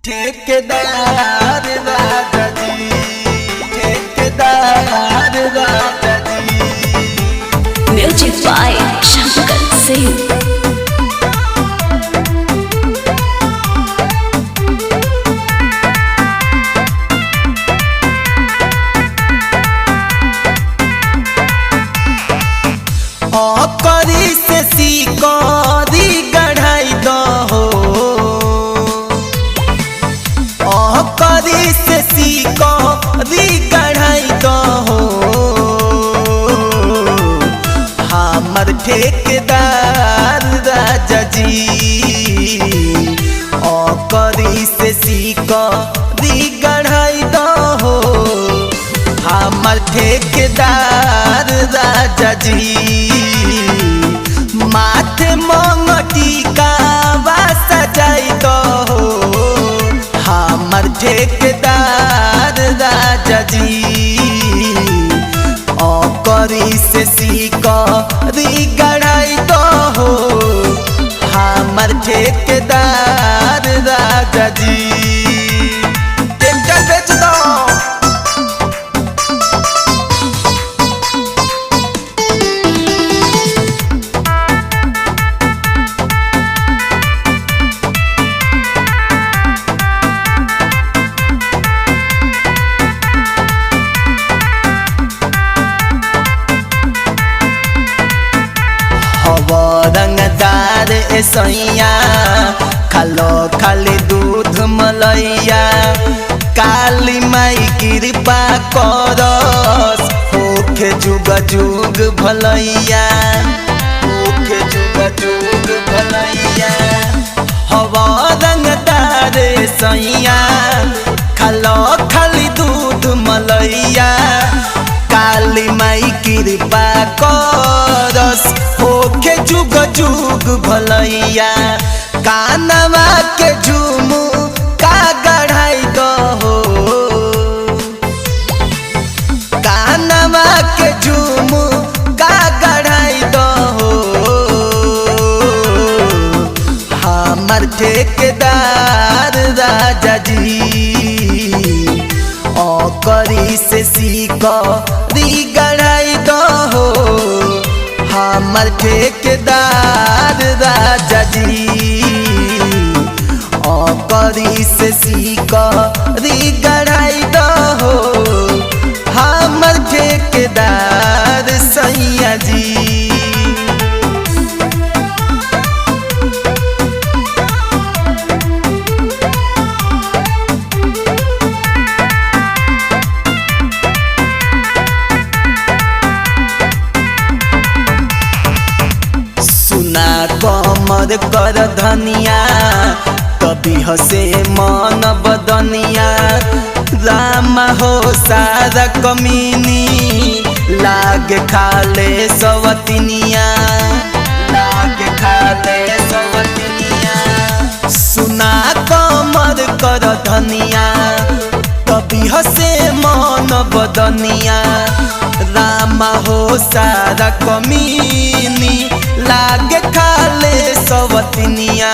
ठेकेदार राजा जी, ठेकेदार राजा जी। Music by Shankar Singh. करी से सिकरी गढ़ाई दहो, करी से सिकरी गढ़ाई दहो। हमर ठेकेदार राजा जी, करी से सिकरी गढ़ाई दहो। हमर ठेकेदार राजा जी, माथे मंगटी का सजाई दहो। हमर ठेकेदार राजा जी, करी से सिकरी गढ़ाई दहो। हमर ठेकेदार राजा जी, ट्रैक्टर बेच दो। रंगदार सैया खालो खाली दूध मलैया। काली माई कृपा करस, होखे जुग जुग भलैया, होखे जुग जुग भलैया। हवा रंगदार सैया खालो खाली दूध मलैया। काली माई कृपा करस, होखे जुग जुग भलैया। कानवा के झुमू का गढ़ाई दहो, कानवा के झुमू का गढ़ाई दहो। हमर ठेकेदार राजा जी, करी से सिकरी गढ़ाई दहो। हमर ठेकेदार राजा जी, करी से सिकरी गढ़ाई दहो। हमर ठेकेदार सैया जी। कमर कर धनिया, कभी हसे मन बदनिया। राम हो सारा कमीनी, लाग खाले सवतिनिया, लाग खाले सवतिनिया। सुना कमर कर धनिया, कभी हसे मन बदनिया। राम हो सारा कमीनी, लाग खाले सवतिनिया।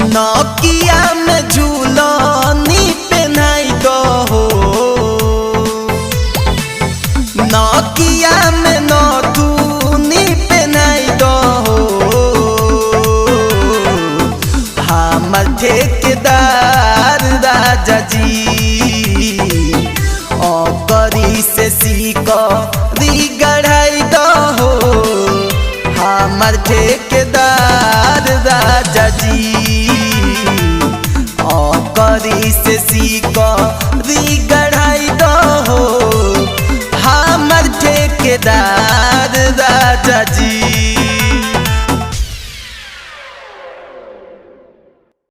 नकिया में झूलनी पहनाई दहो, नकिया में नथुनी पहनाई दहो। हमर ठेकेदार राजा जी, करी से सिकरी गढ़ाई दहो। हमर ठेकेदार राजा जी, करी से सिकरी गढ़ाई दहो। हमर ठेकेदार राजा जी।